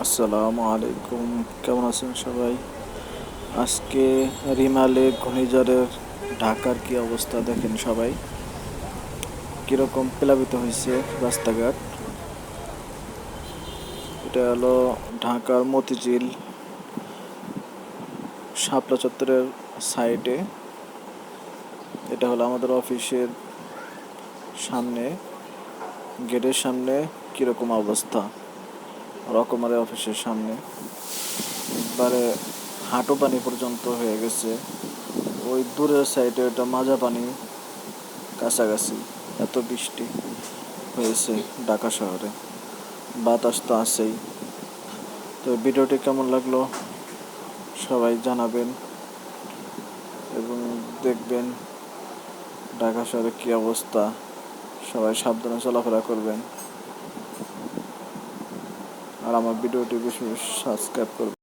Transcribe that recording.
আসসালামু আলাইকুম, কেমন আছেন সবাই? আজকে রিমালে ঘূর্ণিঝড়ের ঢাকার কি অবস্থা দেখেন সবাই, কিরকম প্লাবিত হয়েছে রাস্তাঘাট। এটা হলো ঢাকার মতিঝিল শাপলা চত্বরের সাইডে। এটা হলো আমাদের অফিসের সামনে, গেটের সামনে কিরকম অবস্থা। রকমারি অফিসের সামনে একবারে হাঁটু পানি পর্যন্ত হয়ে গেছে। ওই দূরের সাইডে ওটা মাজা পানি কাছাকাছি। এত বৃষ্টি হয়েছে ঢাকা শহরে, বাতাস তো আছেই। তো ভিডিওটি কেমন লাগলো সবাই জানাবেন এবং দেখবেন ঢাকা শহরে কী অবস্থা। সবাই সাবধানে চলাফেরা করবেন আর আমার ভিডিওটি বেশি বেশি সাবস্ক্রাইব করবেন।